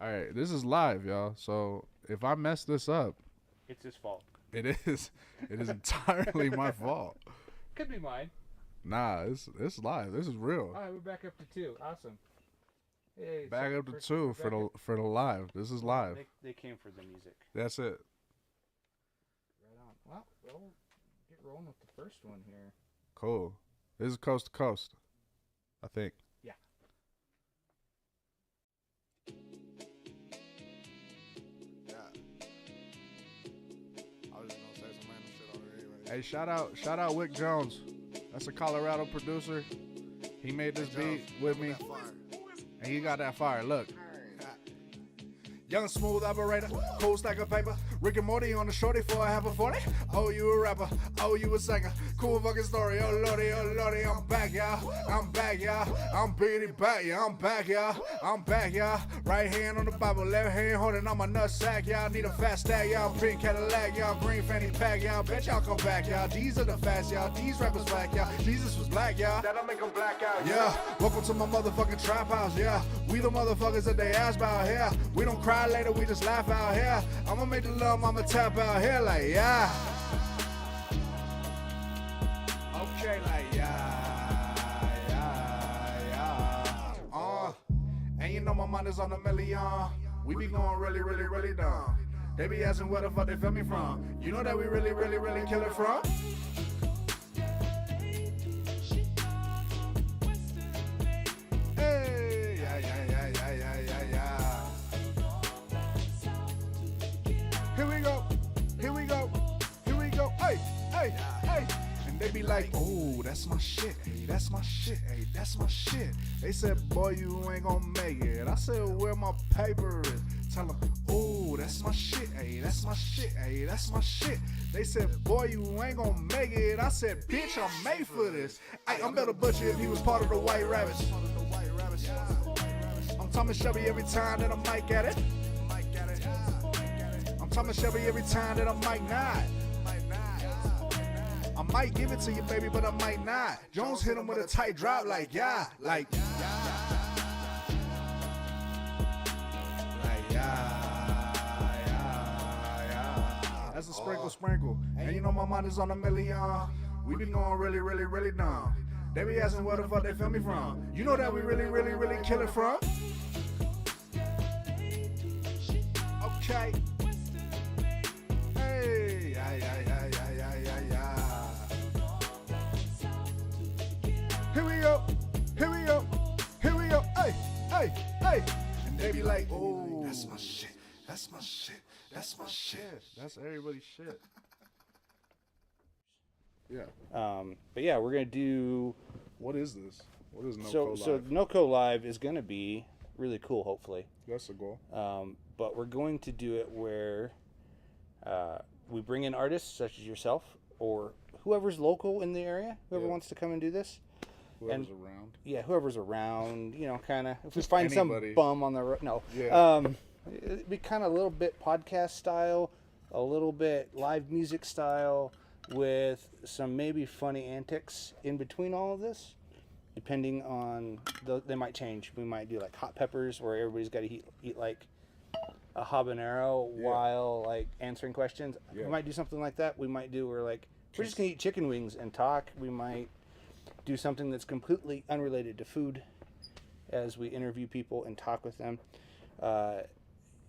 All right, this is live, y'all. So if I mess this up, It's his fault. it is. It is entirely my fault. Could be mine. Nah, it's live. This is real. All right, we're back up to 2. Awesome. Hey, Back so up to first- 2 back for the up- for the live. This is live. They came for the music. That's it. Right on. Well, we'll get rolling with the first one here. Cool. This is coast to coast, I think. Yeah. Yeah. I was just gonna say some random shit over anyway. Hey, shout out Wick Jones. That's a Colorado producer. He made this beat with me, and he got that fire. Look. Young smooth operator, cool stack of paper. Rick and Morty on the shorty for a half a 40. Oh, you a rapper, oh, you a singer. Cool fucking story, oh lordy, I'm back, y'all. I'm back, y'all. I'm beating back, yeah, I'm back, y'all. I'm back, y'all. Right hand on the Bible, left hand holding on my nutsack, y'all. Need a fast stack, y'all. Pink Cadillac, y'all. Green fanny pack, y'all. Bet y'all come back, y'all. These are the fast, y'all. These rappers black, y'all. Jesus was black, y'all. That'll make them black out, yeah. Welcome to my motherfucking trap house, yeah. We the motherfuckers that they ask about here. We don't cry later, we just laugh out here. I'ma make the love, I'ma tap out here like, yeah. Okay, like, yeah. And you know my mind is on a million. We be going really, really, really dumb. They be asking where the fuck they feel me from. You know that we really, really, really kill it from? Hey, yeah. Here we go. Hey. And they be like, oh, that's my shit. Hey, that's my shit. Hey, that's my shit. They said, boy, you ain't gonna make it. I said, where my paper is? Tell them, oh, that's my shit. Hey, that's my shit. Hey, that's my shit. They said, boy, you ain't gonna make it. I said, bitch, I'm made for this. Hey, I'm Better Butcher if he was part of the White Rabbits. I'm Thomas Shelby every time that I'm Mike at it. I'm Thomas Shelby every time that I'm Mike not. I might give it to you, baby, but I might not. Jones hit him with a tight drop, like, yeah. That's a sprinkle. And you know my mind is on a million. We been going really, really, really dumb. They be asking where the fuck they feel me from. You know that we really, really, really kill it from? Okay. Hey, yeah. Here we go. Hey. And they be like, oh, that's my shit. That's everybody's shit. Yeah. But yeah, we're gonna do. What is this? What is NoCo Live? So NoCo Live is gonna be really cool. Hopefully. That's the goal. But we're going to do it where we bring in artists such as yourself or whoever's local in the area, whoever wants to come and do this. Whoever's around. Yeah, whoever's around, kind of. If we Just find anybody. some bum on the road, no. Yeah. It'd be kind of a little bit podcast style, a little bit live music style, with some maybe funny antics in between all of this, depending on they might change. We might do like hot peppers, where everybody's got to eat like a habanero while like answering questions. Yeah. We might do something like that. We might do where like we're just gonna eat chicken wings and talk. We might do something that's completely unrelated to food as we interview people and talk with them.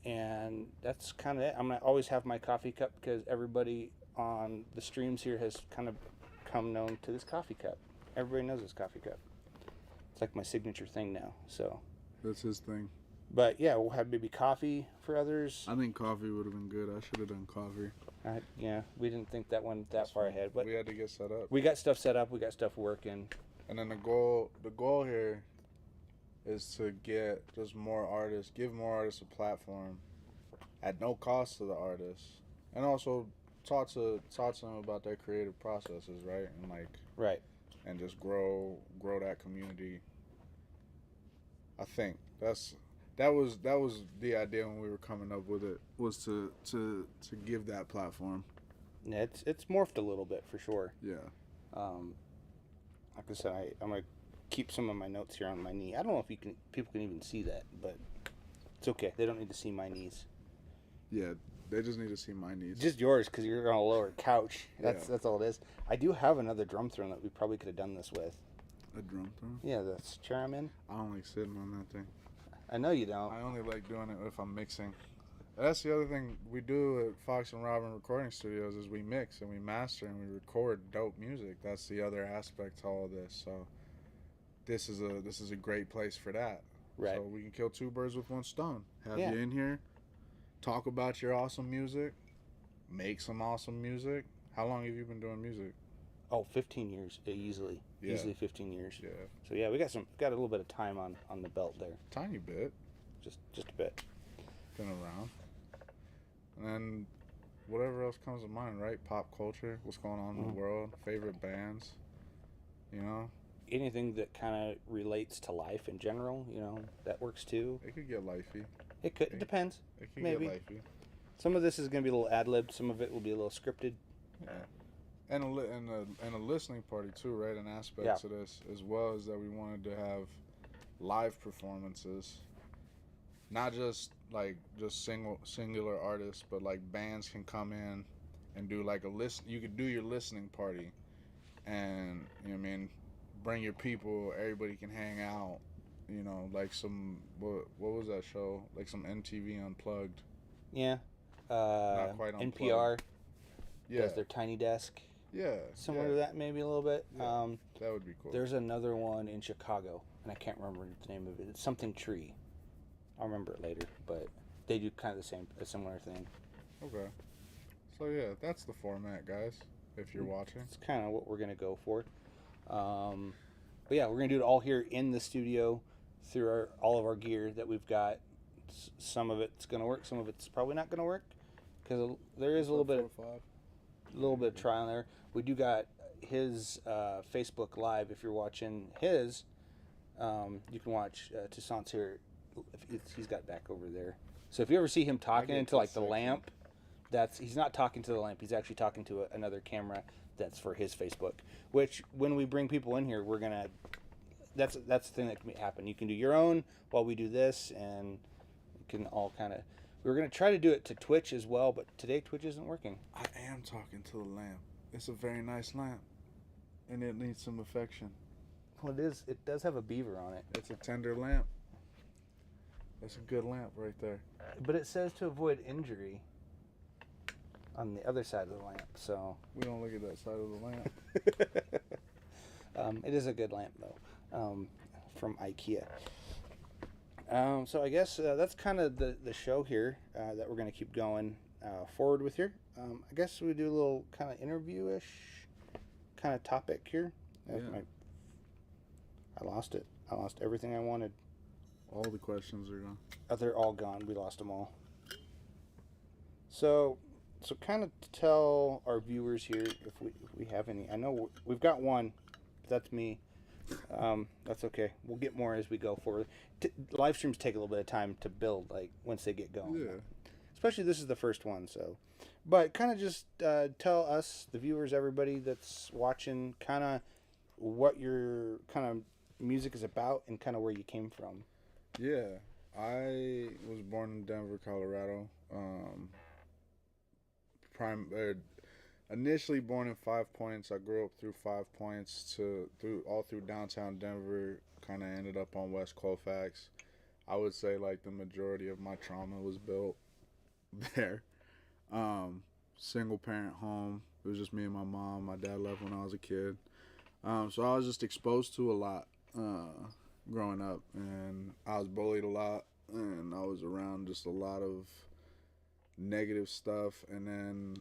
And that's kind of it. I'm going to always have my coffee cup because everybody on the streams here has kind of come known to this coffee cup. Everybody knows this coffee cup. It's like my signature thing now. So That's his thing. But yeah, we'll have maybe coffee for others. I think coffee would have been good. I should have done coffee. Yeah, we didn't think that one that far ahead, but we had to get set up. we got stuff set up. We got stuff working. And then the goal here is to get just more artists, give more artists a platform at no cost to the artists, and also talk to them about their creative processes, right? And Right. and just grow that community. I think that was the idea when we were coming up with it, was to give that platform. Yeah, it's morphed a little bit for sure. Yeah. Like I said, I'm gonna keep some of my notes here on my knee. I don't know if people can even see that, but It's okay. They don't need to see my knees. Yeah, they just need to see my knees. Just yours, because you're on a lower couch. That's Yeah. that's all it is. I do have another drum throne that we probably could have done this with. A drum throne? Yeah, the chair I'm in. I don't like sitting on that thing. I know you don't. I only like doing it if I'm mixing. That's the other thing we do at Fox and Robyn Recording Studios is we mix and we master and we record dope music. That's the other aspect to all of this. So this is a great place for that. Right. So we can kill two birds with one stone. Have Yeah. you in here, talk about your awesome music, make some awesome music. How long have you been doing music? Oh, 15 years easily. Yeah. Easily 15 years. Yeah. So yeah, we got a little bit of time on the belt there. Tiny bit. Just a bit. Been around. And then whatever else comes to mind, right? Pop culture, what's going on in the world, favorite bands, you know? Anything that kind of relates to life in general, that works too. It could get lifey. It could. It depends. It could Maybe. get lifey. Some of this is going to be a little ad-libbed. Some of it will be a little scripted. Yeah. And a listening party too, right? An aspect to this as well is that we wanted to have live performances. Not just singular artists, but like bands can come in and do like you could do your listening party, and you know what I mean, bring your people, everybody can hang out, like some what was that show, like some MTV Unplugged. Yeah. Not quite Unplugged. NPR Yeah. does their Tiny Desk. Yeah. Similar to that, maybe a little bit. Yeah, that would be cool. There's another one in Chicago, and I can't remember the name of it. It's something Tree. I'll remember it later, but they do kind of a similar thing. Okay. So yeah, that's the format, guys. If you're watching, it's kind of what we're gonna go for. But yeah, we're gonna do it all here in the studio through all of our gear that we've got. Some of it's gonna work, some of it's probably not gonna work, because there is a little bit of trial there. We do got his Facebook Live. If you're watching his, you can watch Toussaint's here. He's got back over there. So if you ever see him talking into like the lamp, he's not talking to the lamp. He's actually talking to another camera that's for his Facebook. Which when we bring people in here, that's the thing that can happen. You can do your own while we do this, and you can all kind of. We were gonna try to do it to Twitch as well, but today Twitch isn't working. I am talking to the lamp. It's a very nice lamp, and it needs some affection. Well, it is. It does have a beaver on it. It's a tender lamp. That's a good lamp right there. But it says to avoid injury on the other side of the lamp, so... We don't look at that side of the lamp. It is a good lamp, though, from IKEA. So I guess that's kind of the show here that we're going to keep going forward with here. I guess we do a little kind of interview-ish kind of topic here. Yeah. I lost it. I lost everything I wanted. All the questions are gone. They're all gone. We lost them all. So kind of to tell our viewers here, if we have any. I know we've got one. That's me. That's okay. We'll get more as we go forward. Live streams take a little bit of time to build, like once they get going. Yeah. Especially this is the first one, so. But kind of just tell us, the viewers, everybody that's watching, kind of what your kind of music is about and kind of where you came from. Yeah, I was born in Denver, Colorado. Initially born in 5 Points. I grew up through 5 Points all through downtown Denver. Kind of ended up on West Colfax. I would say like the majority of my trauma was built there. Single parent home. It was just me and my mom. My dad left when I was a kid. So I was just exposed to a lot growing up, and I was bullied a lot, and I was around just a lot of negative stuff. And then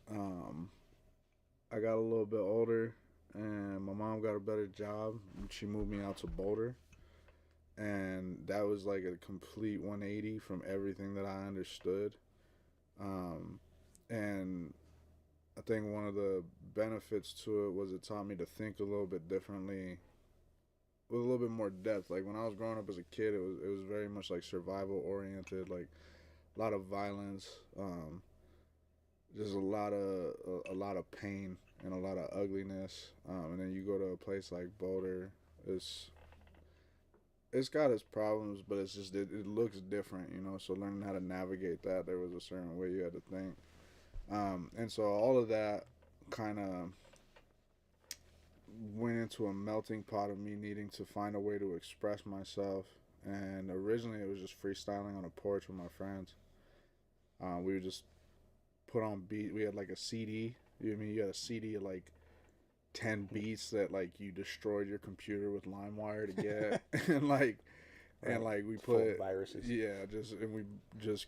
I got a little bit older, and my mom got a better job, and she moved me out to Boulder, and that was like a complete 180 from everything that I understood. And I think one of the benefits to it was it taught me to think a little bit differently, with a little bit more depth. Like when I was growing up as a kid, it was very much like survival oriented, like a lot of violence, just a lot of pain and a lot of ugliness. And then you go to a place like Boulder, it's got its problems, but it's just it looks different, you know. So learning how to navigate that, there was a certain way you had to think, and so all of that kind of went into a melting pot of me needing to find a way to express myself. And originally, it was just freestyling on a porch with my friends. We would just put on beat. We had like a CD. You know what I mean? You had a CD of like 10 beats that like you destroyed your computer with LimeWire to get, and like Right. and like we Full put of viruses. yeah, just and we just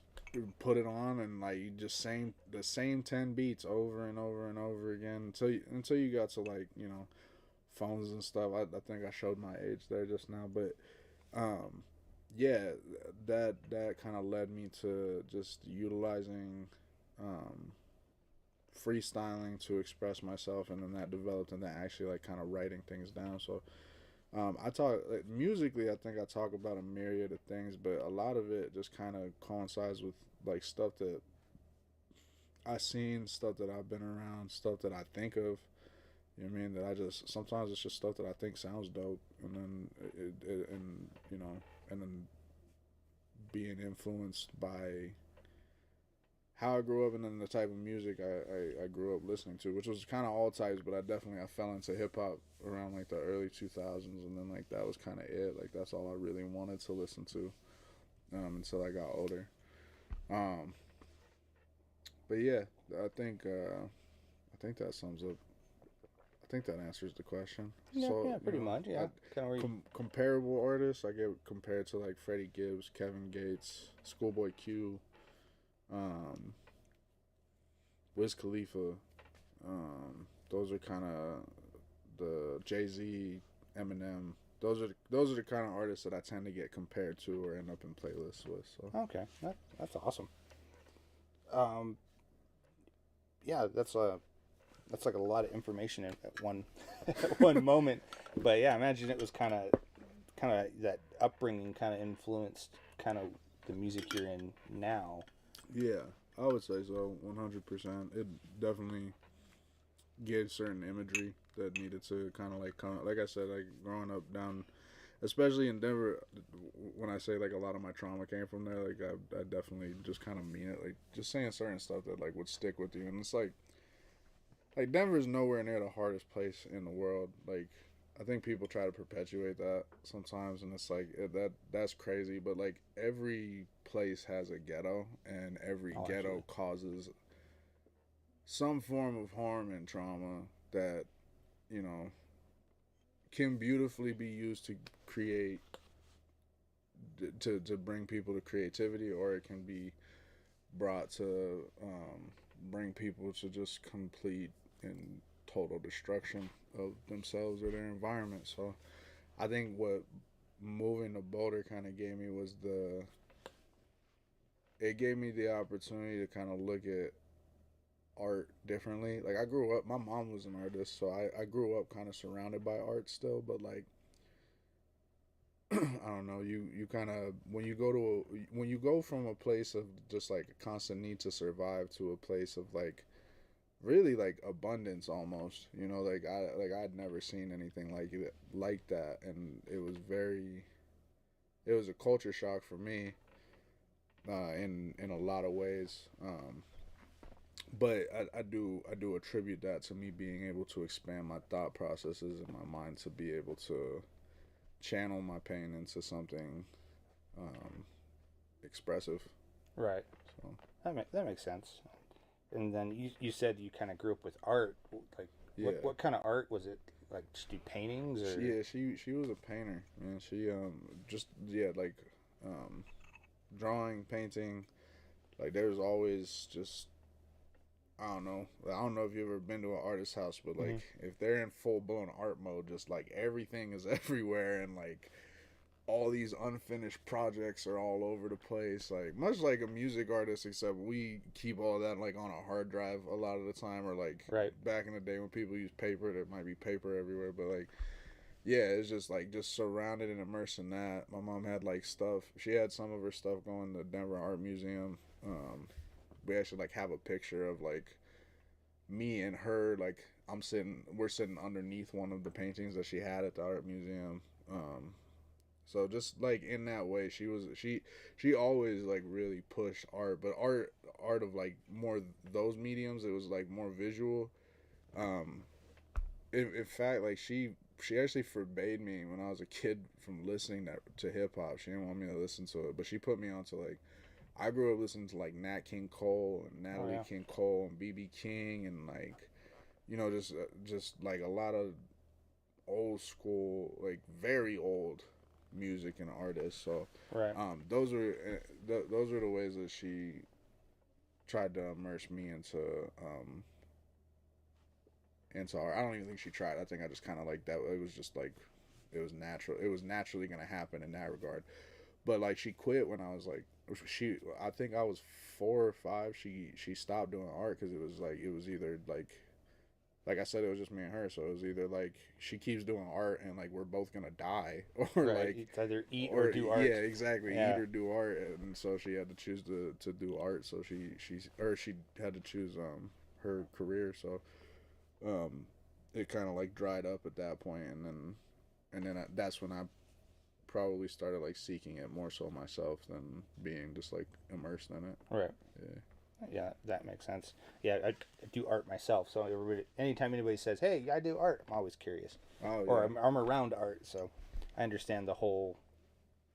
put it on, and like you just the same 10 beats over and over and over again until you got to like, you know, phones and stuff. I think I showed my age there just now, but um yeah, that kind of led me to just utilizing um freestyling to express myself, and then that developed into actually like kind of writing things down. So I talk like, musically. I think I talk about a myriad of things, but a lot of it just kind of coincides with like stuff that I seen, stuff that I've been around, stuff that I think of. You know what I mean? That I just sometimes it's just stuff that I think sounds dope, and then and you know, and then being influenced by how I grew up, and then the type of music I grew up listening to, which was kind of all types, but I fell into hip hop around like the early 2000s, and then like that was kind of it. Like that's all I really wanted to listen to until I got older. Um, but yeah, I think that sums up. I think that answers the question. Yeah, So yeah, pretty you know, much. Yeah, kind of. comparable artists I get compared to like Freddie Gibbs, Kevin Gates, Schoolboy Q, um, Wiz Khalifa. Those are kind of the Jay-Z, Eminem. Those are the kind of artists that I tend to get compared to or end up in playlists with. So Okay, that's awesome. Um, yeah, that's like a lot of information at one at one moment. But yeah, I imagine it was kind of that upbringing kind of influenced kind of the music you're in now. yeah, I would say so, 100%. It definitely gave certain imagery that needed to kind of like come. Like I said, like growing up down, especially in Denver, when I say like a lot of my trauma came from there, like I definitely just kind of mean it. Like just saying certain stuff that like would stick with you, and it's like Denver's nowhere near the hardest place in the world. Like I think people try to perpetuate that sometimes, and it's like that's crazy. But like every place has a ghetto, and every Oh, ghetto absolutely. causes some form of harm and trauma that, you know, can beautifully be used to create to bring people to creativity, or it can be brought to bring people to just complete and total destruction of themselves or their environment. So I think what moving to Boulder kind of gave me was it gave me the opportunity to kind of look at art differently. Like I grew up, my mom was an artist, so I grew up kind of surrounded by art still, but like I don't know, you kind of when you go from a place of just like a constant need to survive to a place of like really like abundance almost, you know, like I'd never seen anything like that, and it was a culture shock for me in a lot of ways. But I do attribute that to me being able to expand my thought processes in my mind to be able to channel my pain into something um, expressive. Right. So That makes sense. And then you said you kind of grew up with art. Like yeah, what kind of art was it? Like just do paintings or? she was a painter, man. She just yeah like um, drawing, painting. Like there's always just I don't know if you've ever been to an artist's house, but like Mhm. if they're in full blown art mode, just like everything is everywhere, and like all these unfinished projects are all over the place. Like much like a music artist, except we keep all that like on a hard drive a lot of the time, or like Right. back in the day when people used paper, there might be paper everywhere. But like yeah, it's just like just surrounded and immersed in that. My mom had like stuff. She had some of her stuff going to the Denver Art Museum. We actually like have a picture of like me and her, like we're sitting underneath one of the paintings that she had at the art museum. So just like in that way, she always like really pushed art, but art of like more those mediums. It was like more visual. Um, in fact, like she actually forbade me when I was a kid from listening to hip hop. She didn't want me to listen to it, but she put me onto like I grew up listening to like Nat King Cole and Natalie King Cole and BB King and like just like a lot of old school, like very old music and artists. So those were those were the ways that she tried to immerse me into art. I don't even think she tried. I think I just kind of like that. It was just like it was natural. It was naturally gonna happen in that regard. But like she quit when I was like I think I was 4 or 5. She stopped doing art because it was either like I said, it was just me and her. So it was either like she keeps doing art and like we're both gonna die, or like it's either eat or do art. Yeah, exactly. Eat or do art, and so she had to choose to do art. So she had to choose her career. So it kind of like dried up at that point, and then that's when I probably started like seeking it more so myself than being just like immersed in it. Right. Yeah, that makes sense. Yeah, I do art myself, so anytime anybody says, "Hey, I do art," I'm always curious. Oh, or I'm around art, so I understand the whole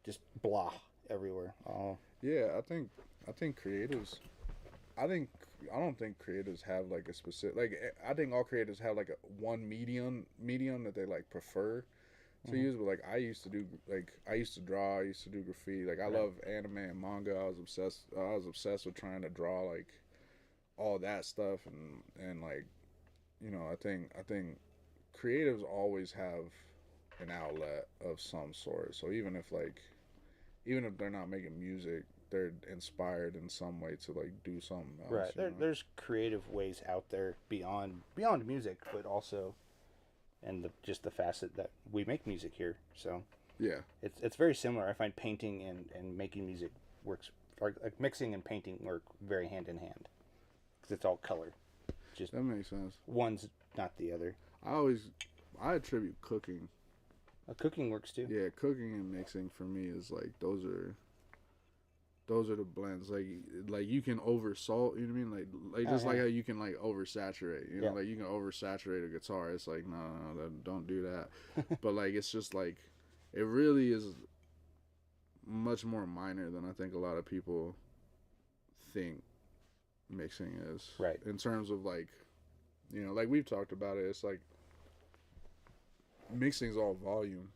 just blah everywhere. Oh. Yeah, I think creatives. I don't think creatives have like a specific like. I think all creatives have like one medium that they like prefer to use. But like I used to draw. I used to do graffiti. Like I love anime and manga. I was obsessed with trying to draw like all that stuff and like I think creatives always have an outlet of some sort. So even if they're not making music, they're inspired in some way to like do something else. Right. There's creative ways out there beyond music, but also and just the facet that we make music here. So yeah, it's very similar. I find painting and making music works like mixing and painting work very hand in hand because it's all color. Just that makes sense. One's not the other. I attribute cooking. Cooking works too. Yeah, cooking and mixing for me is like those are the blends. Like you can over salt, you know what I mean? Like just like how you can like oversaturate, you know, like you can oversaturate a guitar. It's like no, don't do that. But like it's just like it really is much more minor than I think a lot of people think mixing is. Right. In terms of like, like we've talked about it. It's like mixing's all volume.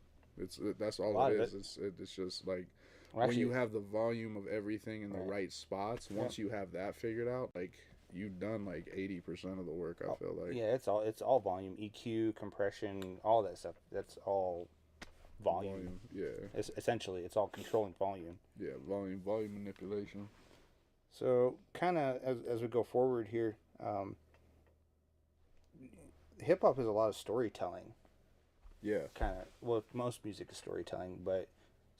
That's all it is. It's just like. Well, when you have the volume of everything in the right spots, once you have that figured out, like you've done like 80% of the work. I feel like it's all volume, EQ, compression, all that stuff. That's all volume. Yeah. Essentially, it's all controlling volume. Yeah, volume manipulation. So, kind of as we go forward here, hip hop is a lot of storytelling. Yeah. Kind of. Well, most music is storytelling, but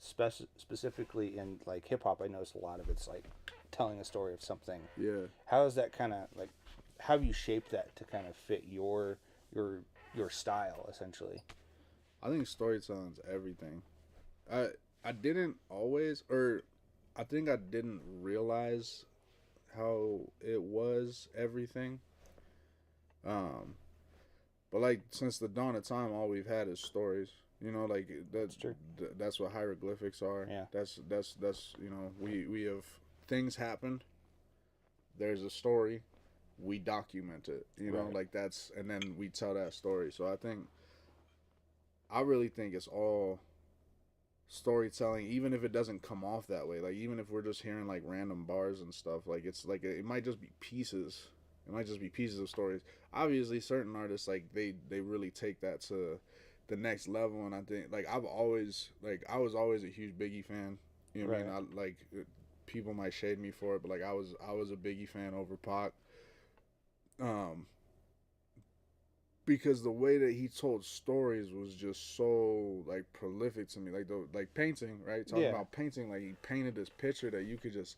specifically in like hip hop, I notice a lot of it's like telling a story of something. Yeah. How is that kind of like? How have you shaped that to kind of fit your style essentially? I think storytelling's everything. I didn't always, or I think I didn't realize how it was everything. But like since the dawn of time, all we've had is stories. Like that's true. That's what hieroglyphics are. Yeah. That's we have things happened. There's a story. We document it. Like that's, and then we tell that story. So I really think it's all storytelling, even if it doesn't come off that way. Like even if we're just hearing like random bars and stuff, like it's like it might just be pieces. It might just be pieces of stories. Obviously, certain artists like they really take that to the next level, and I think like I was always a huge Biggie fan. You know what I mean? I like people might shade me for it, but like I was a Biggie fan over Pac. Because the way that he told stories was just so like prolific to me. Like painting, right? Talking about painting, like he painted this picture that you could just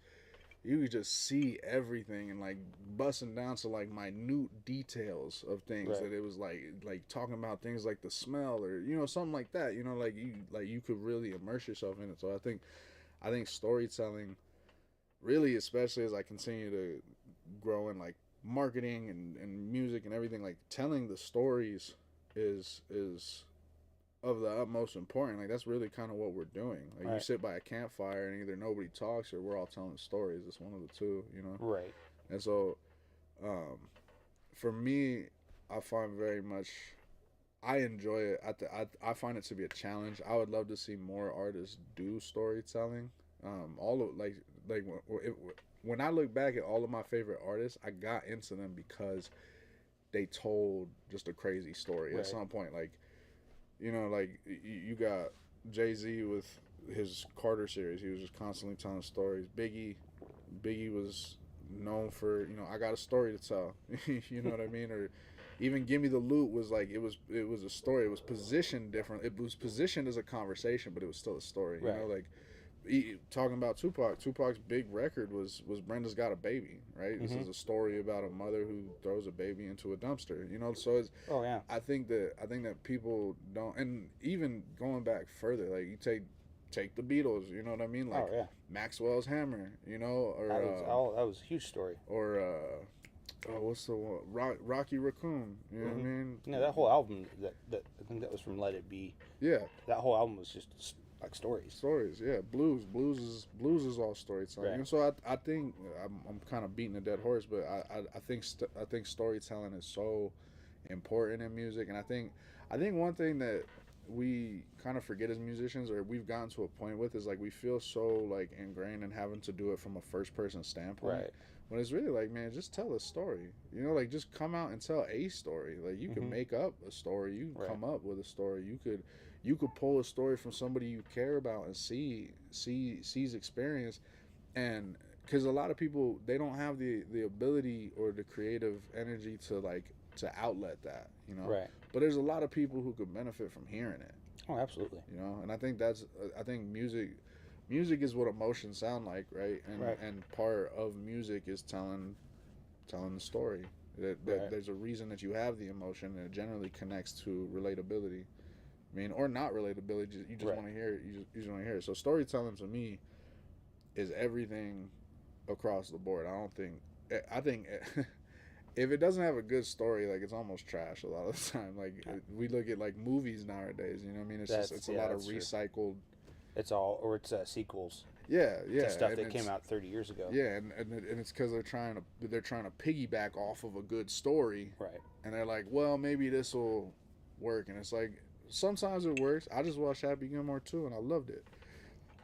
you could just see everything and like busting down to like minute details of things that it was like talking about things like the smell or something like that. Like you could really immerse yourself in it. So I think storytelling, really, especially as I continue to grow in like marketing and music and everything, like telling the stories is of the utmost important. Like that's really kind of what we're doing. Like you sit by a campfire and either nobody talks or we're all telling stories. It's one of the two, Right. And so for me, I find very much, I enjoy it. I find it to be a challenge. I would love to see more artists do storytelling. When I look back at all of my favorite artists, I got into them because they told just a crazy story at some point. Like, like you got Jay-Z with his Carter series. He was just constantly telling stories. Biggie was known for, I got a story to tell. You know what I mean? Or even Gimme the Loot was like, it was a story. It was positioned different. It was positioned as a conversation, but it was still a story. Right. Like talking about Tupac's big record was Brenda's Got a Baby, right? This is a story about a mother who throws a baby into a dumpster, so it's, I think that people don't, and even going back further, like you take the Beatles, you know what I mean, like Maxwell's Hammer, or that was a huge story. Or what's the one, Rocky Raccoon, you know what I mean? Yeah, that whole album, that I think that was from Let It Be. Yeah, that whole album was just like stories, yeah. Blues is all storytelling. Right. And so I think I'm kind of beating a dead horse, but I think storytelling is so important in music. And I think one thing that we kind of forget as musicians, or we've gotten to a point with, is like we feel so like ingrained in having to do it from a first person standpoint. Right. When it's really like, man, just tell a story. Like just come out and tell a story. Like you can make up a story. You can come up with a story. You could pull a story from somebody you care about and see's experience. And because a lot of people, they don't have the ability or the creative energy to outlet that, Right. But there's a lot of people who could benefit from hearing it. Oh, absolutely. And I think music is what emotions sound like, right? And part of music is telling the story. That there's a reason that you have the emotion, and it generally connects to relatability. I mean, or not relatability. You just want to hear it. You just want to hear it. So storytelling to me is everything across the board. I think if it doesn't have a good story, like it's almost trash a lot of the time. Like we look at like movies nowadays. You know what I mean? It's a lot of recycled. True. It's sequels. Yeah. To stuff that came out 30 years ago. Yeah, and it's because they're trying to piggyback off of a good story. Right. And they're like, well, maybe this will work, and it's like, sometimes it works. I just watched Happy Gilmore 2 and I loved it.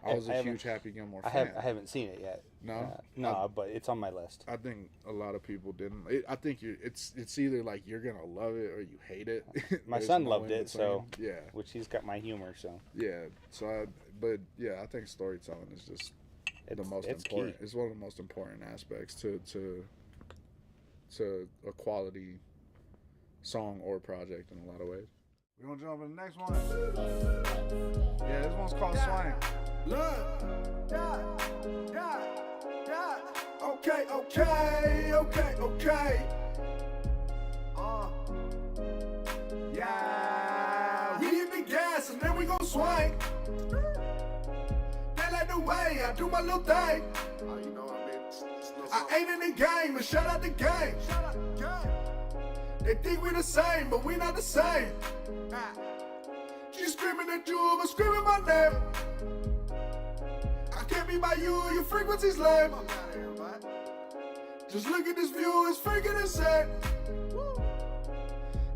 I was a huge Happy Gilmore fan. I haven't seen it yet. No, but it's on my list. I think a lot of people didn't. I think it's either like you're gonna love it or you hate it. My son loved it, so yeah. Which he's got my humor, so yeah. So I think storytelling is just the most important. Key. It's one of the most important aspects to a quality song or project in a lot of ways. We're gonna jump in the next one. Yeah, this one's called Swang. Look. Yeah. Okay. Yeah. We hit the gas and then we gon' swing. They like the way I do my little thing. Oh, you know what I mean? I ain't in the game, but shout out the game. They think we the same, but we not the same. She screaming at you, but screaming my name. I can't be by you, your frequency's lame. Just look at this view, it's freaking insane.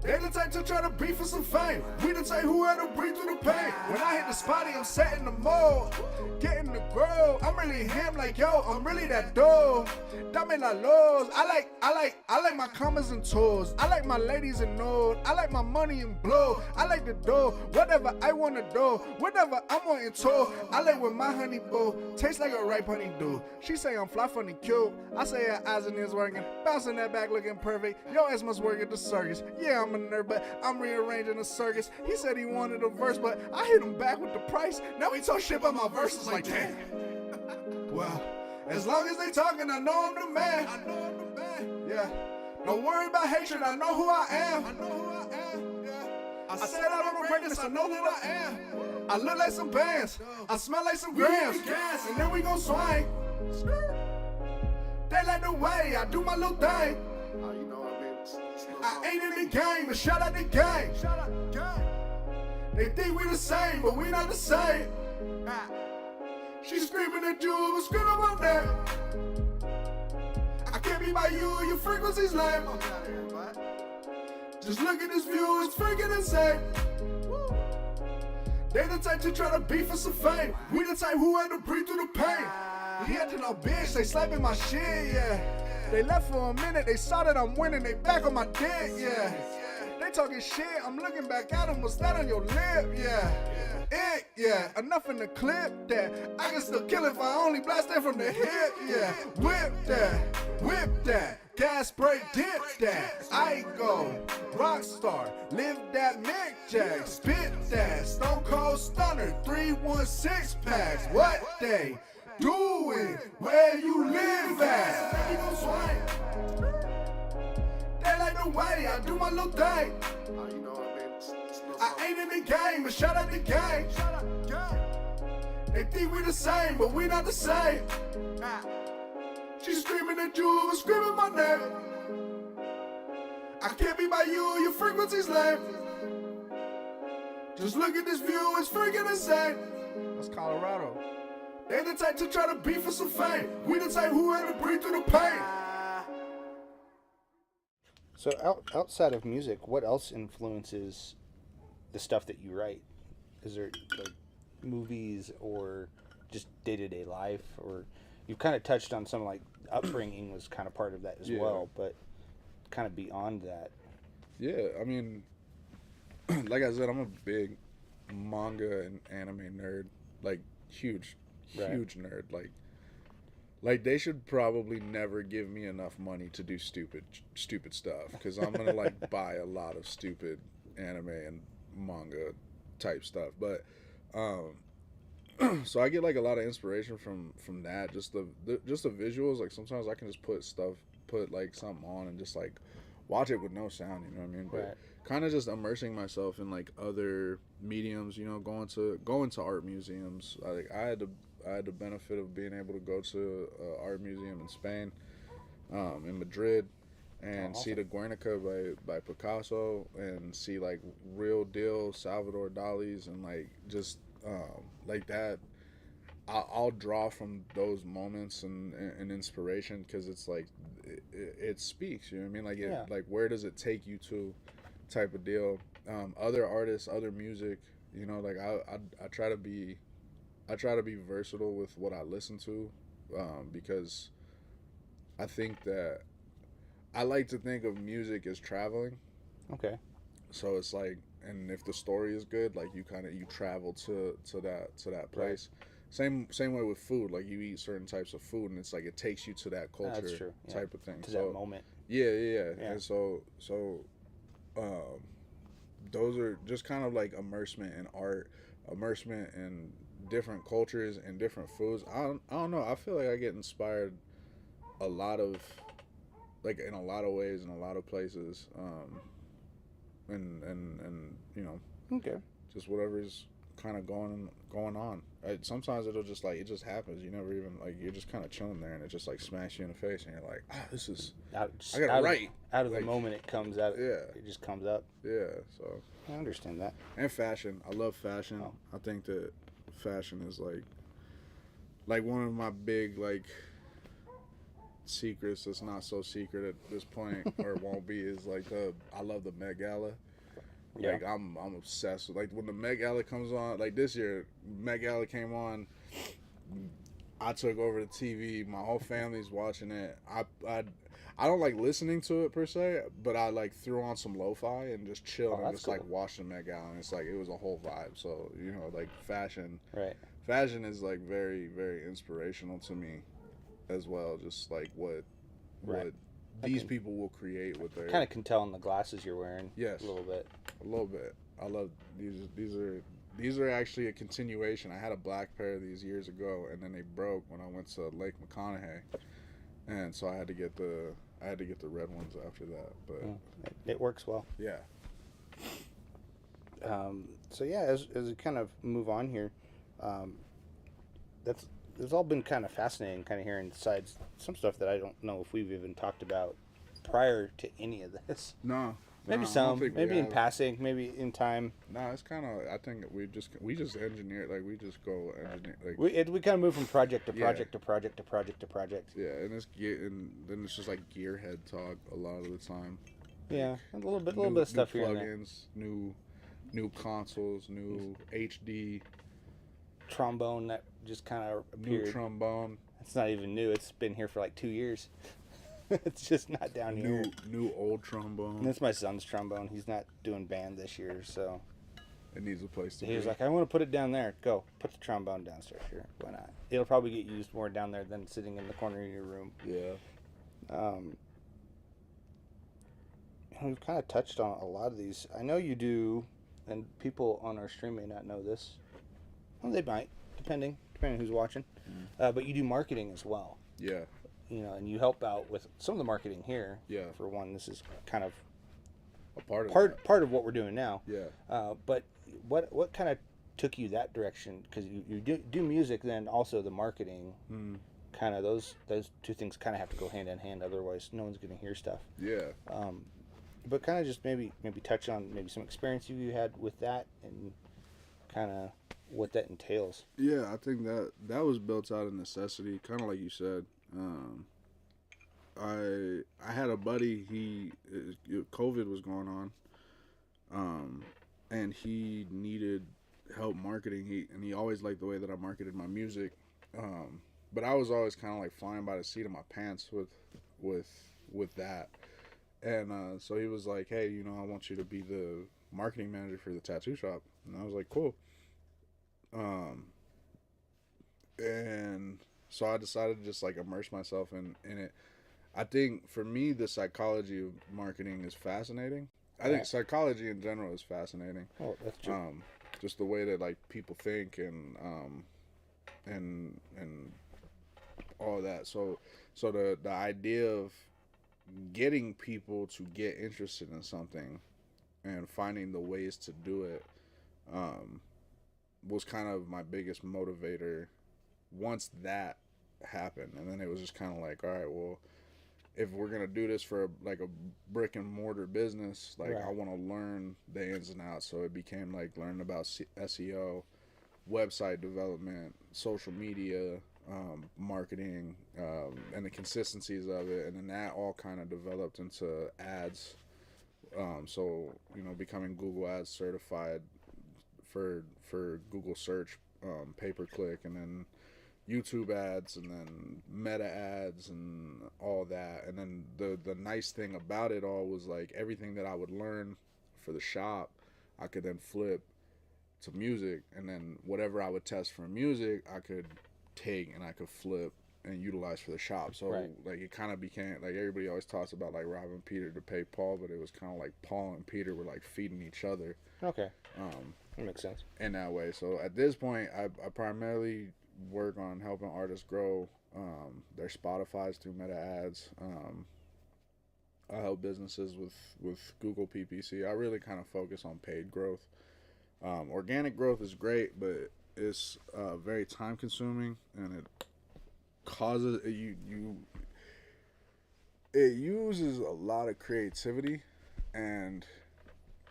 They the type to try to beef for some fame. We the type who had to breathe through the pain. When I hit the spotty, I'm setting the mold. Getting the grow. I'm really him like, yo, I'm really that dope. Dame la los. I like my commas and toes. I like my ladies and node. I like my money and blow. I like the dough. Whatever I wanna do. Whatever I'm wanting to. I like with my honey boo. Tastes like a ripe honey do. She say I'm fly funny cute. I say her eyes and ears working. Bouncing that back looking perfect. Yo ass must work at the circus. Yeah, I'm a nerd, but I'm rearranging the circus. He said he wanted a verse, but I hit him back with the price. Now he talk shit about my verses like, damn. Well, As long as they talking, I know I'm the man. I know I'm the man. Yeah. Don't worry about hatred, I know who I am. I know who I am. Yeah. I said I don't break this, I know who I am. I look like some bands, I smell like some grams, and then we gon' swing. They like the way I do my little thing. I ain't in the game, but shout out the game. They think we the same, but we not the same. She screaming at you, but screaming my name. I can't be by you, your frequency's lame. Just look at this view, it's freaking insane. They the type to try to beef for some fame. We the type who had to breathe through the pain. He had to know, bitch, they slapping my shit, yeah. They left for a minute, they saw that I'm winning, they back on my dick, yeah. They talking shit, I'm looking back at them, what's that on your lip, yeah. It, yeah, enough in the clip that I can still kill if I only blast that from the hip, yeah. Whip that, gas brake, dip that. I go, rock star, live that Mick Jack, spit that, stone cold stunner, 316 packs, what they doing, where you live at? They gon' swing. They like the way I do my little thing. I ain't in the game, but shout out the game. They think we the same, but we not the same. She screaming at you, but screaming my name. I can't be by you, your frequency's lame. Just look at this view, it's freaking insane. That's Colorado. They the type to try to beef for some fame. We the type who had to breathe through the pain. So outside of music, what else influences the stuff that you write? Is there like movies or just day-to-day life? Or you've kind of touched on some, like upbringing was kind of part of that as well, but kind of beyond that. Yeah, I mean, like I said, I'm a big manga and anime nerd, like huge nerd. Like they should probably never give me enough money to do stupid stuff, because I'm gonna like buy a lot of stupid anime and manga type stuff. But so I get like a lot of inspiration from that, just the visuals. Like sometimes I can just put like something on and just like watch it with no sound, you know what I mean? But kind of just immersing myself in like other mediums, you know, going to art museums. Like I had the benefit of being able to go to an art museum in Spain, in Madrid, and see the Guernica by Picasso, and see like real deal Salvador Dali's, and like just like that. I'll draw from those moments and inspiration, because it's like it speaks, you know what I mean? Like like where does it take you to, type of deal. Other artists, other music, you know, like I try to be versatile with what I listen to, because I think that I like to think of music as traveling. Okay. So it's like, and if the story is good, like you travel to that place. Right. Same way with food. Like you eat certain types of food, and it's like it takes you to that culture type of thing. To that moment. Yeah. And so those are just kind of like immersement in art, immersement in different cultures and different foods. I don't know. I feel like I get inspired a lot of, like in a lot of ways, in a lot of places, and you know, just whatever's kind of going on. Sometimes it'll just like, it just happens. You never even, like, you're just kind of chilling there, and it just like smacks you in the face, and you're like, this is, I gotta write. Out of the moment it comes out. Yeah. It just comes up. Yeah. So I understand that. And fashion. I love fashion. Oh. I think that fashion is like one of my big like secrets that's not so secret at this point, or it won't be, is like I love the Met Gala. Like I'm obsessed with, like, when the Met Gala comes on. Like this year, Met Gala came on, I took over the TV. My whole family's watching it. I don't like listening to it per se, but I like threw on some lo-fi and just chilled and just like watched the Met Gala. And it's like, it was a whole vibe. So, you know, like fashion is like very, very inspirational to me as well. Just like what these people will create with their, kind of can tell in the glasses you're wearing. Yes, a little bit. I love these are these are actually a continuation. I had a black pair of these years ago, and then they broke when I went to Lake McConaughey, and so I had to get the red ones after that. But it works well. Yeah. So yeah, as we kind of move on here, it's all been kind of fascinating, kind of hearing sides, some stuff that I don't know if we've even talked about prior to any of this. No. Maybe some, maybe in passing, maybe in time. No, it's kind of. I think we just engineer, like we just go engineer. Like we kind of move from project to project to project to project to project. Yeah, and then it's just like gearhead talk a lot of the time. Yeah, like a little bit of stuff here and there. Plugins, new consoles, new HD trombone that just kind of appeared. New trombone. It's not even new. It's been here for like 2 years. It's just not down here. New old trombone. And that's my son's trombone. He's not doing band this year, so it needs a place to be. He was like, I want to put it down there. Go, put the trombone downstairs. Sure, why not? It'll probably get used more down there than sitting in the corner of your room. Yeah. We've kind of touched on a lot of these. I know you do, and people on our stream may not know this. Well, they might, depending who's watching. But you do marketing as well. Yeah. You know, and you help out with some of the marketing here. Yeah. For one, this is kind of a part of what we're doing now. Yeah. But what kind of took you that direction? Because you do music, then also the marketing. Kind of those two things kind of have to go hand in hand. Otherwise, no one's going to hear stuff. Yeah. But kind of just maybe touch on maybe some experience you had with that and kind of what that entails. Yeah, I think that was built out of necessity, kind of like you said. I had a buddy. COVID was going on, and he needed help marketing. He always liked the way that I marketed my music, but I was always kind of like flying by the seat of my pants with that. And so he was like, "Hey, you know, I want you to be the marketing manager for the tattoo shop." And I was like, "Cool." And so I decided to just like immerse myself in it. I think for me, the psychology of marketing is fascinating. I think psychology in general is fascinating. Oh, that's true. Just the way that like people think and all that. So the idea of getting people to get interested in something and finding the ways to do it was kind of my biggest motivator once that happened. And then it was just kind of like, all right, well, if we're gonna do this for a brick and mortar business, like I want to learn the ins and outs. So it became like learning about SEO, website development, social media, marketing, and the consistencies of it, and then that all kind of developed into ads. So you know, becoming Google Ads certified for Google search, pay-per-click, and then YouTube ads, and then meta ads, and all that. And then the nice thing about it all was like everything that I would learn for the shop, I could then flip to music, and then whatever I would test for music, I could take and I could flip and utilize for the shop. So like it kind of became like everybody always talks about like robbing Peter to pay Paul, but it was kind of like Paul and Peter were like feeding each other. Okay. That makes sense. In that way. So at this point, I primarily work on helping artists grow their Spotify's through meta ads. I help businesses with Google PPC. I really kind of focus on paid growth. Organic growth is great, but it's very time consuming, and it causes it uses a lot of creativity. And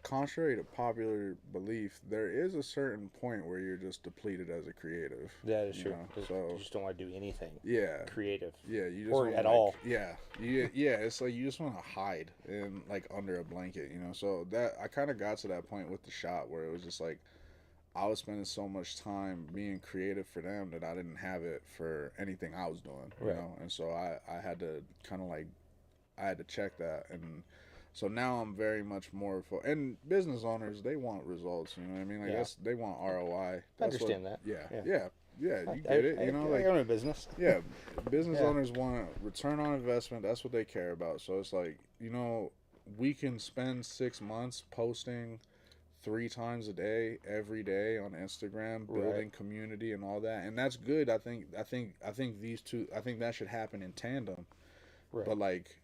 contrary to popular belief, there is a certain point where you're just depleted as a creative. That is true. So you just don't want to do anything. Yeah. Creative. Yeah, you just or wanna, at like, all. Yeah, yeah. It's like you just want to hide in like under a blanket, you know. So that I kind of got to that point with the shop where it was just like I was spending so much time being creative for them that I didn't have it for anything I was doing, you know. And so I had to kind of like I had to check that. And so now I'm very much more for, and business owners, they want results, you know what I mean? Like they want ROI. I understand that. Yeah, you get it, you know? I own a business. Yeah, business owners want return on investment. That's what they care about. So it's like, you know, we can spend 6 months posting 3 times a day, every day on Instagram, building community and all that, and that's good. I think these two, I think that should happen in tandem. Right. But like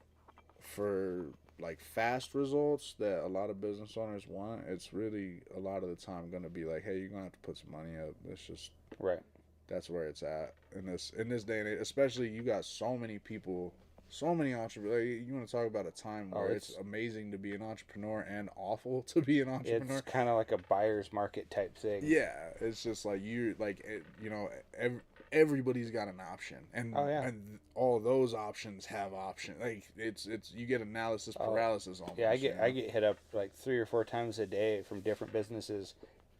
for like fast results that a lot of business owners want, it's really a lot of the time going to be like, hey, you're going to have to put some money up. It's just that's where it's at in this day and age. Especially you got so many people, so many entrepreneurs. Like, you want to talk about a time where it's amazing to be an entrepreneur and awful to be an entrepreneur. It's kind of like a buyer's market type thing. Yeah, it's just like everybody's got an option, and and all those options have options. Like it's you get analysis paralysis almost. Yeah, I get hit up like 3 or 4 times a day from different businesses,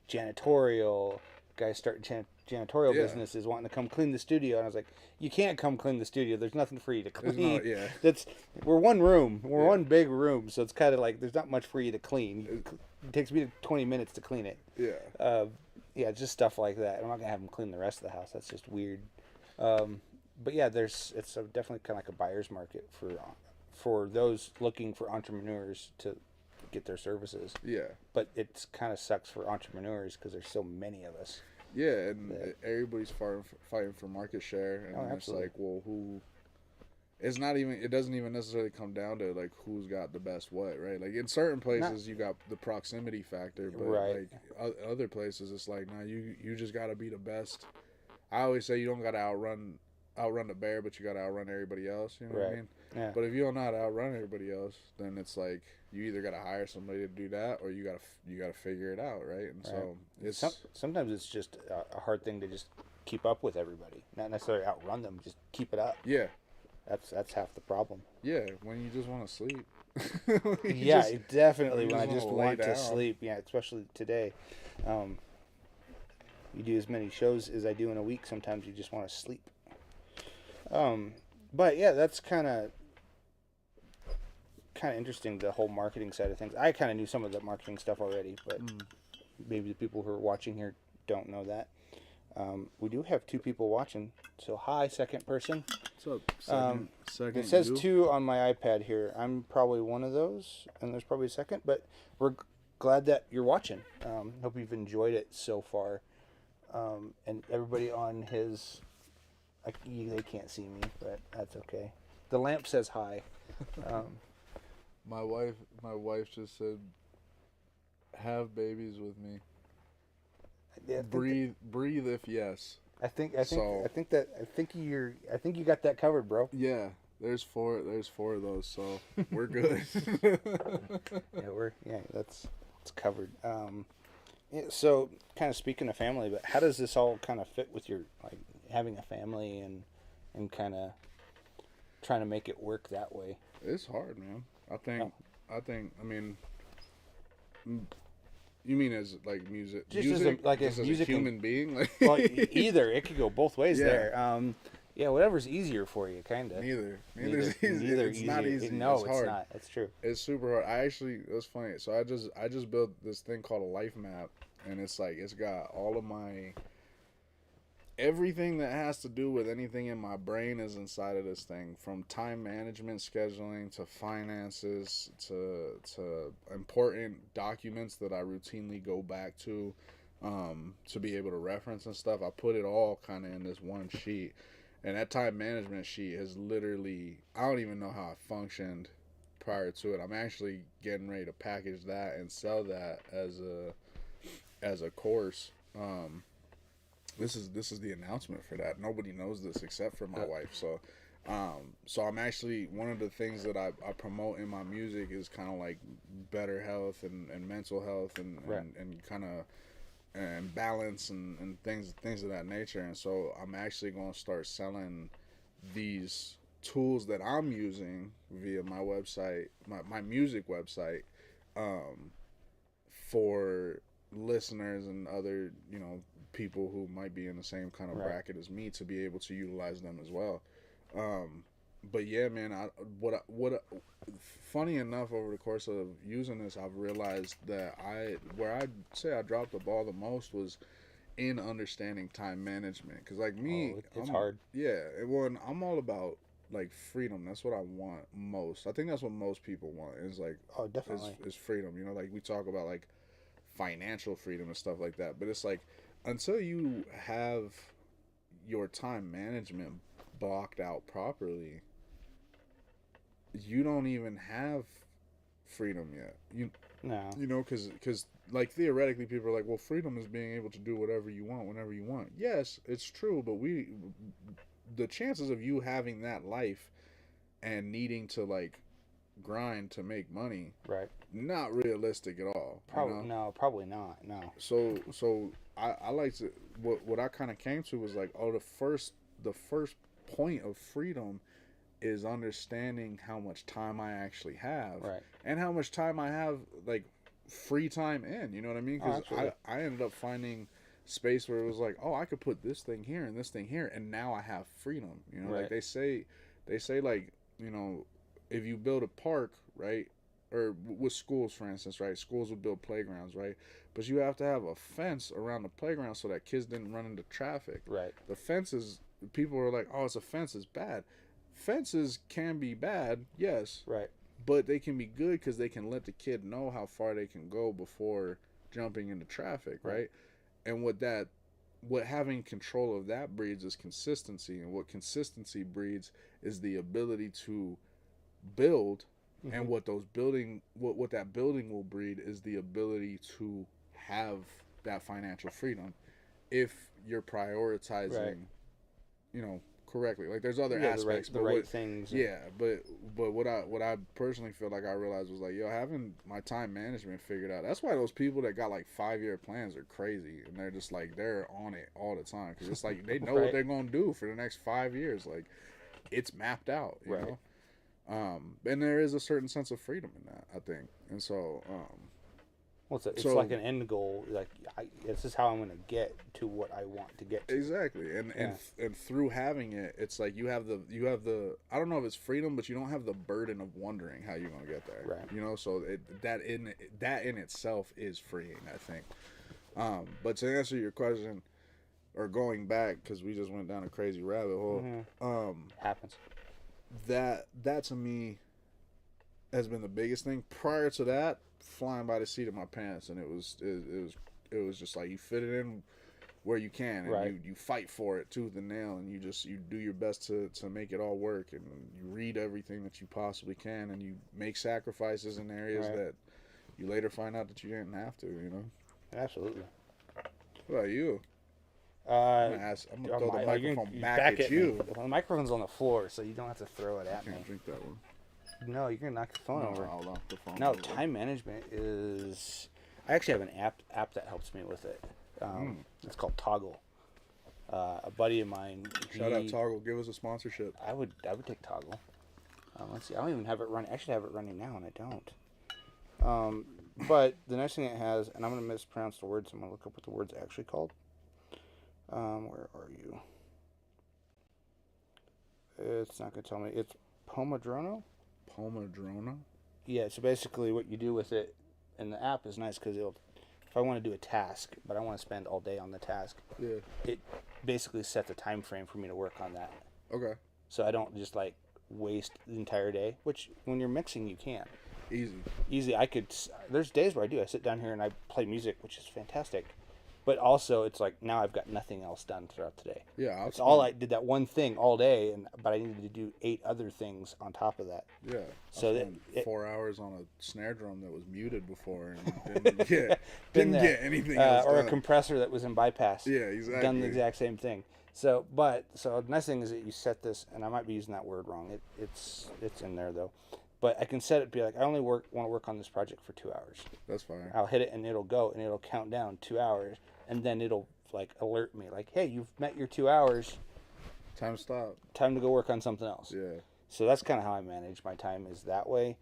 janitorial guys starting janitorial businesses wanting to come clean the studio, and I was like, you can't come clean the studio. There's nothing for you to clean. We're one room. We're one big room, so it's kind of like there's not much for you to clean. It takes me 20 minutes to clean it. Yeah, just stuff like that. I'm not gonna have them clean the rest of the house. That's just weird. But yeah, it's definitely kind of like a buyer's market for those looking for entrepreneurs to get their services. Yeah. But it kind of sucks for entrepreneurs because there's so many of us. Yeah, and everybody's fighting for market share, and it's like, well, who? It's not even. It doesn't even necessarily come down to like who's got the best what, right? Like in certain places, you got the proximity factor, but like other places, it's like, nah, you just gotta be the best. I always say you don't gotta outrun the bear, but you gotta outrun everybody else. You know what I mean? Yeah. But if you don't know how to outrun everybody else, then it's like you either gotta hire somebody to do that, or you gotta figure it out, right? And so it's sometimes it's just a hard thing to just keep up with everybody, not necessarily outrun them, just keep it up. Yeah. That's half the problem. Yeah, when you just want to sleep. Definitely when I just want to sleep. Yeah, especially today. You do as many shows as I do in a week. Sometimes you just want to sleep. But yeah, that's kind of interesting, the whole marketing side of things. I kind of knew some of the marketing stuff already, but maybe the people who are watching here don't know that. We do have 2 people watching, so hi, second person. What's up, second it says 2 on my iPad here. I'm probably one of those, and there's probably a second, but we're glad that you're watching. Hope you've enjoyed it so far. And everybody on his, they can't see me, but that's okay. The lamp says hi. My wife just said, have babies with me. Yeah, breathe if yes. I think you got that covered, bro. Yeah, there's four of those, so we're good. It's covered. So kind of speaking of family, but how does this all kind of fit with your like having a family and kind of trying to make it work that way? It's hard, man. I mean, you mean as like music? As a human being? Like well, either. It could go both ways there. Whatever's easier for you, kind of. Neither's easy. It's not easy. No, it's hard. Not. It's true. It's super hard. It was funny. So I just built this thing called a life map, and it's like it's got all of my everything that has to do with anything in my brain is inside of this thing, from time management, scheduling, to finances, to important documents that I routinely go back to be able to reference and stuff. I put it all kind of in this one sheet, and that time management sheet is literally, I don't even know how it functioned prior to it. I'm actually getting ready to package that and sell that as a course. This is the announcement for that. Nobody knows this except for my wife. So I'm actually, one of the things that I promote in my music is kind of like better health and mental health and kind of and balance and things of that nature. And so I'm actually going to start selling these tools that I'm using via my website, my music website, for listeners and other, people who might be in the same kind of bracket as me to be able to utilize them as well. But yeah, man, funny enough, over the course of using this, I've realized that where I'd say I dropped the ball the most was in understanding time management. Cause like me, it's hard. Yeah. I'm all about like freedom. That's what I want most. I think that's what most people want is like, definitely is freedom. Like we talk about like financial freedom and stuff like that. But it's like, until you have your time management blocked out properly, you don't even have freedom yet. You know, because like theoretically people are like, well, freedom is being able to do whatever you want whenever you want. Yes, it's true, but the chances of you having that life and needing to like grind to make money, right, not realistic at all. Probably no, probably not. No. So I like to what I kind of came to was like, oh, the first point of freedom is understanding how much time I actually have, right, and how much time I have like free time in. You know what I mean? Because I ended up finding space where it was like, oh, I could put this thing here and this thing here, and now I have freedom. You know, right. Like they say like, you know, if you build a park, right, or with schools, for instance, right, schools would build playgrounds, right, but you have to have a fence around the playground so that kids didn't run into traffic. Right. The fences, people are like, oh, it's a fence, it's bad. Fences can be bad, yes, right, but they can be good because they can let the kid know how far they can go before jumping into traffic, right? And what having control of that breeds is consistency, and what consistency breeds is the ability to build, and what that building will breed is the ability to have that financial freedom if you're prioritizing, you know, correctly. Like there's other aspects, the right things. Yeah, but what I personally feel like I realized was like, yo, having my time management figured out. That's why those people that got like 5-year plans are crazy, and they're just like they're on it all the time because it's like they know what they're gonna do for the next 5 years. Like it's mapped out, you know. And there is a certain sense of freedom in that, I think, and so. Well, it's like an end goal. Like this is how I'm going to get to what I want to get to. Exactly, and through having it, it's like you have the I don't know if it's freedom, but you don't have the burden of wondering how you're going to get there. Right. You know, so that in itself is freeing, I think. But to answer your question, or going back because we just went down a crazy rabbit hole. Happens. That to me has been the biggest thing. Prior to that, flying by the seat of my pants, and it was just like you fit it in where you can, and you fight for it tooth and nail, and you do your best to make it all work, and you read everything that you possibly can, and you make sacrifices in areas that you later find out that you didn't have to, you know. Absolutely. What about you? I'm gonna throw the microphone back at you. Well, the microphone's on the floor, so you don't have to throw it at me. I can't drink that one. No, you're gonna knock the phone over. I'll knock the phone no, over. Time management is. I actually have an app that helps me with it. It's called Toggle. A buddy of mine. Shout out Toggle. Give us a sponsorship. I would take Toggle. Let's see. I don't even have it running. I should have it running now, and I don't. But the next thing it has, and I'm gonna mispronounce the words. I'm gonna look up what the word's actually called. Where are you? It's not gonna tell me. It's Pomodoro. Pomodoro? Yeah, so basically what you do with it in the app is nice because if I want to do a task, but I want to spend all day on the task, it basically sets a time frame for me to work on that. Okay. So I don't just like waste the entire day, which when you're mixing you can. Easy. There's days where I do. I sit down here and I play music, which is fantastic. But also, it's like now I've got nothing else done throughout the day. Yeah, it's all I did that one thing all day, but I needed to do 8 other things on top of that. Yeah. So I spent 4 hours on a snare drum that was muted before and didn't get anything else or done. a compressor that was in bypass. Yeah, exactly. Done the exact same thing. So the nice thing is that you set this, and I might be using that word wrong. It's in there though. But I can set it to be like, I only want to work on this project for 2 hours. That's fine. I'll hit it and it'll go and it'll count down 2 hours. And then it'll like alert me like, hey, you've met your 2 hours. Time to stop. Time to go work on something else. Yeah. So that's kind of how I manage my time is that way.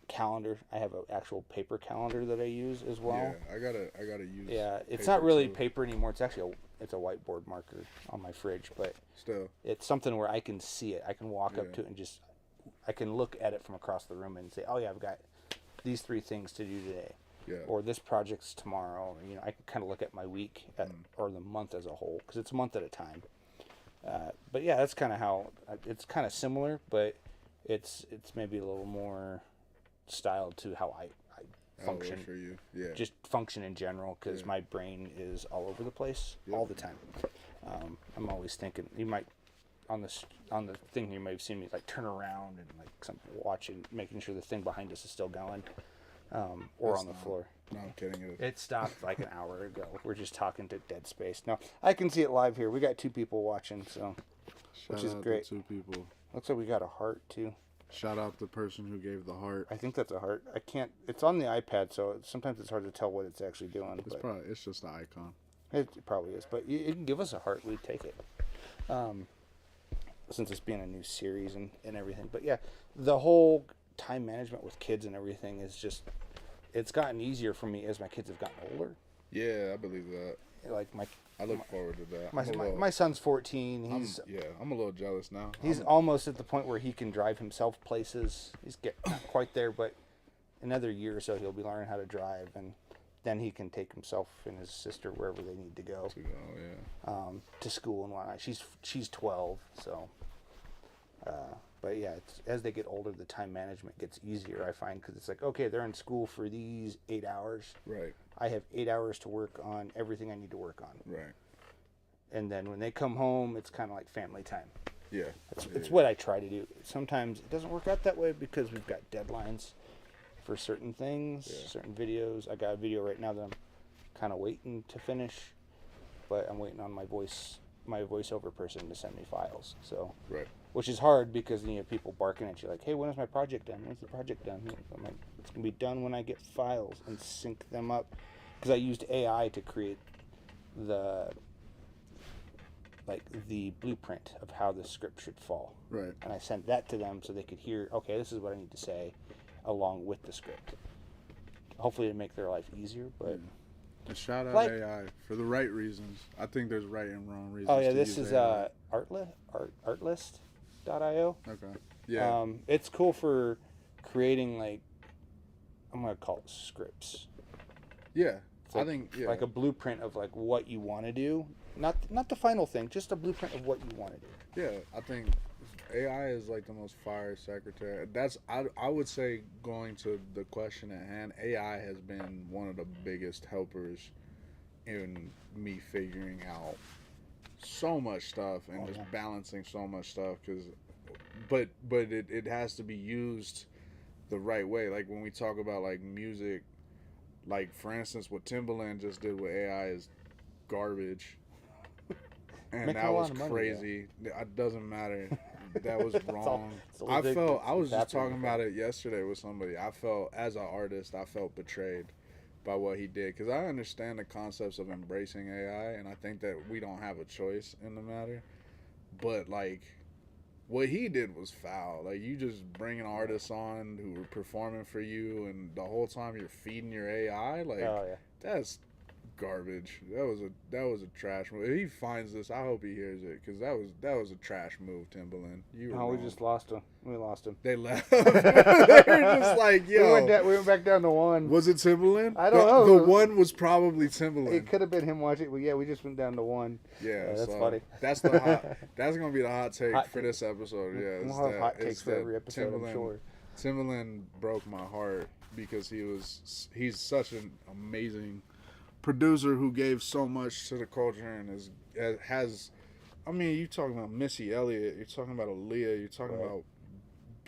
Calendar. I have an actual paper calendar that I use as well. Yeah, I gotta use. Yeah, it's not really paper anymore. It's actually a whiteboard marker on my fridge, but still, it's something where I can see it. I can walk up to it and I can look at it from across the room and say, oh yeah, I've got these 3 things to do today. Yeah. Or this project's tomorrow. Or, I can kind of look at my week or the month as a whole because it's a month at a time. But yeah, that's kind of how it's kind of similar, but it's maybe a little more styled to how I function. For you. Yeah. Just function in general, because my brain is all over the place all the time. I'm always thinking. You might on the thing you might have seen me like turn around and like watching, making sure the thing behind us is still going, or on the floor. No, I'm kidding. It stopped like an hour ago. We're just talking to dead space. Now I can see it live here. We got 2 people watching, so which is great. 2 people. Looks like we got a heart too. Shout out the person who gave the heart. I think that's a heart. I can't. It's on the iPad, so sometimes it's hard to tell what it's actually doing. It's just an icon. It probably is, but you can give us a heart. We'd take it. Since it's being a new series and everything. But yeah, the whole time management with kids and everything is just, it's gotten easier for me as my kids have gotten older. Yeah, I believe that. Like I look forward to that. My son's 14. I'm a little jealous now. He's almost at the point where he can drive himself places. He's not quite there, but another year or so he'll be learning how to drive, and then he can take himself and his sister wherever they need to go. To school and whatnot. She's 12, so. But yeah, as they get older, the time management gets easier, I find, because it's like, okay, they're in school for these 8 hours. Right. I have 8 hours to work on everything I need to work on. Right. And then when they come home, it's kind of like family time. Yeah. It's what I try to do. Sometimes it doesn't work out that way because we've got deadlines for certain things, certain videos. I got a video right now that I'm kind of waiting to finish, but I'm waiting on my voiceover person to send me files. So. Right. Which is hard because you have people barking at you like, hey, when is my project done? When's the project done? I'm like, it's going to be done when I get files and sync them up. Because I used AI to create the blueprint of how the script should fall. Right. And I sent that to them so they could hear, okay, this is what I need to say along with the script. Hopefully to make their life easier, but... And shout out AI for the right reasons. I think there's right and wrong reasons. Oh, yeah, this is Artlist. .io. Okay. Yeah. It's cool for creating I'm gonna call it scripts. Yeah. I think like a blueprint of like what you want to do, not the final thing, just a blueprint of what you want to do. Yeah, I think AI is like the most fire secretary. I would say, going to the question at hand, AI has been one of the biggest helpers in me figuring out so much stuff and just balancing so much stuff, but it has to be used the right way. Like when we talk about like music, like for instance what Timbaland just did with AI is garbage, and that was crazy. It doesn't matter. That was wrong. I was just talking about it yesterday with somebody. I felt, as an artist, I felt betrayed by what he did, because I understand the concepts of embracing AI, and I think that we don't have a choice in the matter, but like what he did was foul. Like, you just bringing artists on who are performing for you, and the whole time you're feeding your AI, like that's garbage. That was a trash move. If he finds this, I hope he hears it, because that was a trash move, Timbaland. We just lost him. We lost him. They left. They were just like, yo. We went back down to 1. Was it Timbaland? I don't know. The 1 was probably Timbaland. It could have been him watching. But yeah, we just went down to 1. Yeah, that's funny. That's gonna be the hot take for this episode. Yeah, we'll have hot takes for every episode, I'm sure. Timbaland broke my heart because he's such an amazing producer who gave so much to the culture, and has I mean, you're talking about Missy Elliott, you're talking about Aaliyah, you're talking about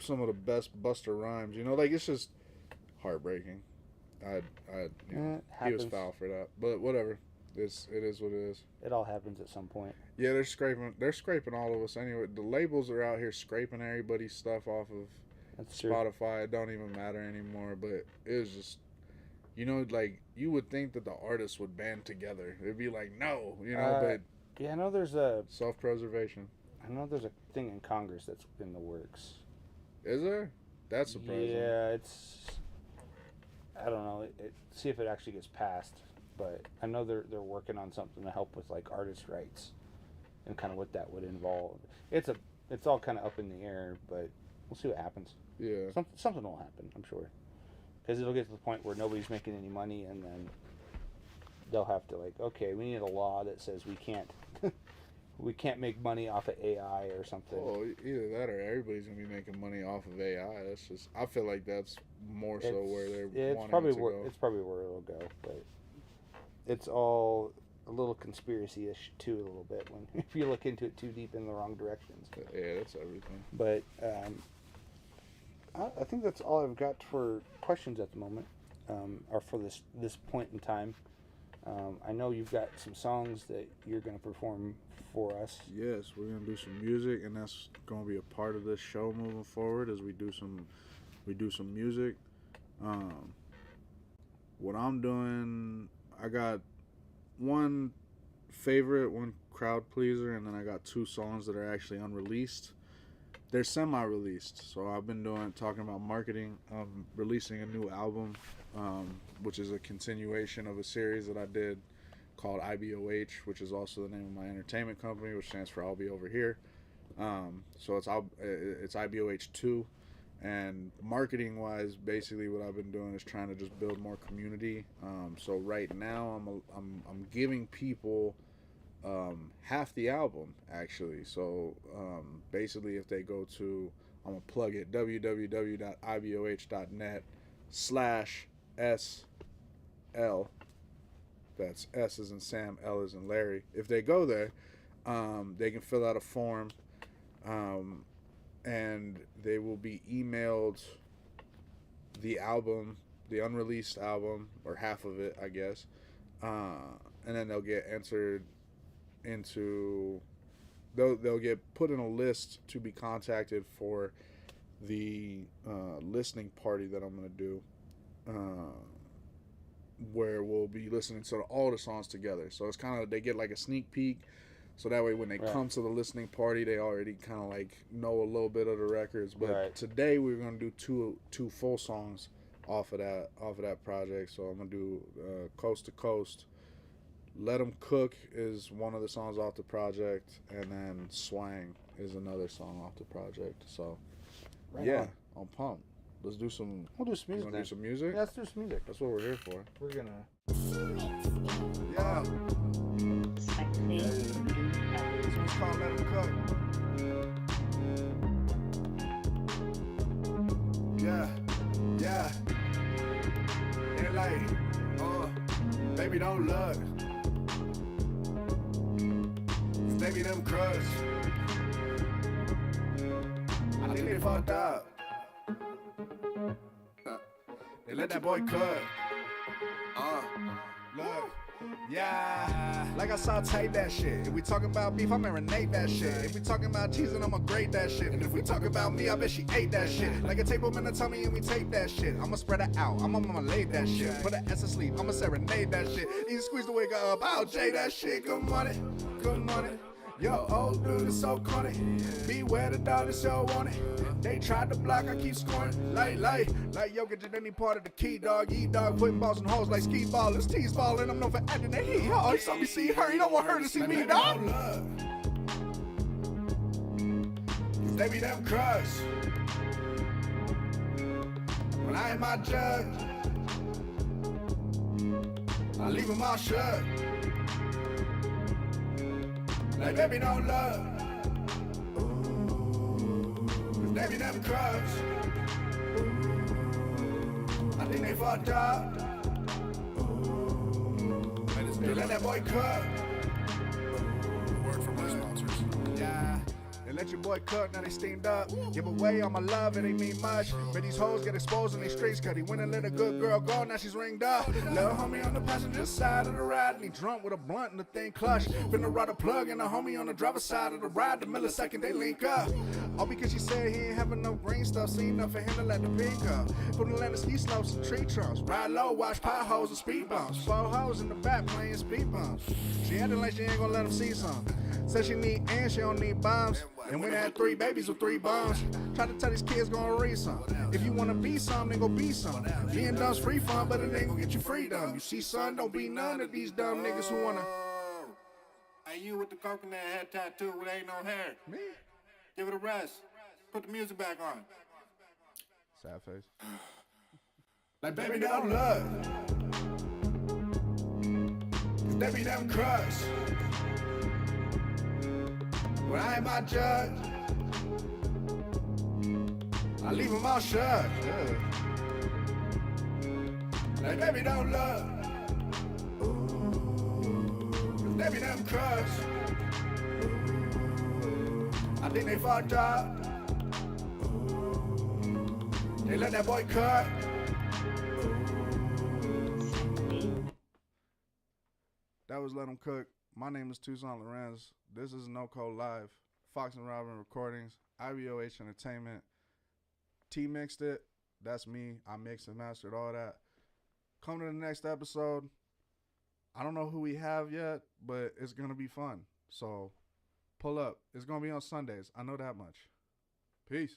some of the best Busta Rhymes, like it's just heartbreaking. He was foul for that, but whatever. It is what it is. It all happens at some point. Yeah, they're scraping all of us anyway. The labels are out here scraping everybody's stuff off of Spotify. It don't even matter anymore, but it was just, like, you would think that the artists would band together. It'd be like, no, but yeah, I know there's a self-preservation. I know there's a thing in Congress that's in the works. Is there? That's surprising. Yeah, I don't know. See if it actually gets passed, but I know they're working on something to help with like artist rights and kind of what that would involve. It's all kind of up in the air, but we'll see what happens. Yeah, something will happen, I'm sure, because it'll get to the point where nobody's making any money, and then they'll have to, like, okay, we need a law that says we can't we can't make money off of AI or something. Well, either that or everybody's gonna be making money off of AI. That's just, I feel like that's more so where they're wanting to go. It's probably where it'll go, but it's all a little conspiracy-ish too, a little bit when if you look into it too deep in the wrong directions. Yeah, that's everything. But I think that's all I've got for questions at the moment, or for this point in time. I know you've got some songs that you're going to perform for us. Yes, we're going to do some music, and that's going to be a part of this show moving forward as we do some music. What I'm doing, I got one favorite, one crowd pleaser, and then I got 2 songs that are actually unreleased. They're semi-released, so I've been talking about marketing. I'm releasing a new album, which is a continuation of a series that I did called IBOH, which is also the name of my entertainment company, which stands for I'll Be Over Here. So it's IBOH 2, and marketing-wise, basically what I've been doing is trying to just build more community. So right now, I'm giving people half the album, actually. So basically, if they go to, I'm gonna plug it, www.iboh.net/SL, that's S as in Sam, L as in Larry. If they go there, they can fill out a form, and they will be emailed the album, the unreleased album, or half of it, I guess, and then they'll get entered into, they'll get put in a list to be contacted for the listening party that I'm going to do, where we'll be listening to all the songs together. So it's kind of, they get like a sneak peek, so that way when they come to the listening party, they already kind of like know a little bit of the records. But today we're going to do two full songs off of that project. So I'm going to do Coast to Coast. Let 'Em Cook is one of the songs off the project, and then Swang is another song off the project. So, I'm pumped. Let's do some. We'll do some music. Do some music? Yeah, let's do some music. That's what we're here for. We're gonna. Yeah. This one's called Let 'Em Cook. Yeah. They're like, baby, don't look. Baby, them crush. I think they fucked up. They let that boy cook. Look. Yeah, like I saute that shit. If we talking about beef, I marinate that shit. If we talking about cheese, then I'ma grate that shit. And if we talking about me, I bet she ate that shit. Like a tape in the tummy and we tape that shit. I'ma spread it out, I'ma lay that shit. Put her ass to sleep, I'ma serenade that shit. You squeeze the wig up, I'll J that shit. Good morning, good morning. Yo, old dude is so corny. Beware the dog that's so want it. They tried to block, I keep scoring. Like Jokic at any part of the key, dog. E-dog putting balls in holes like ski ballers. Tease balling, I'm known for acting that he hard. He saw me see her, he don't want her to see me, dog. Cause they be them crush. When I ain't my judge, I leave them all shut. Like, baby, don't love. Cause they be them crush. I think they fucked up. They let that boy cook. Word from my sponsors. Yeah. They let your boy cook, now they steamed up. Give away all my love, it ain't mean much. But these hoes get exposed in these streets, cause he went and let a good girl go, now she's ringed up. Little homie on the passenger side of the ride, and he drunk with a blunt and the thing clutch. Finna ride a plug and a homie on the driver's side of the ride. The millisecond they link up. All because she said he ain't having no green stuff, seen enough for him to let the pink up. Put the land of ski slopes and tree trunks. Ride low, watch potholes and speed bumps. 4 hoes in the back playing speed bumps. She acting like she ain't gonna let him see some. Said she need and she don't need bombs. And when they had 3 babies with 3 bombs, try to tell these kids gonna read some. If you wanna be some, then go be some. Being dumb's free fun, but it ain't gonna get you freedom. You see, son, don't be none of these dumb niggas who wanna. Hey, you with the coconut head tattoo with ain't no hair. Me? Give it a rest. Put the music back on. Sad face. Like, baby, don't look. Cause they be them crush. Well, I ain't my judge. I leave them all shut. Yeah. Like, baby, don't look. Baby, them crush. I think they fucked up. They let that boy cut. That was Let 'Em Cook. My name is Toussaint Lorenz. This is NoCo Live. Fox and Robyn Recordings. IBOH Entertainment. T mixed it. That's me. I mixed and mastered all that. Come to the next episode. I don't know who we have yet, but it's going to be fun. So pull up. It's going to be on Sundays. I know that much. Peace.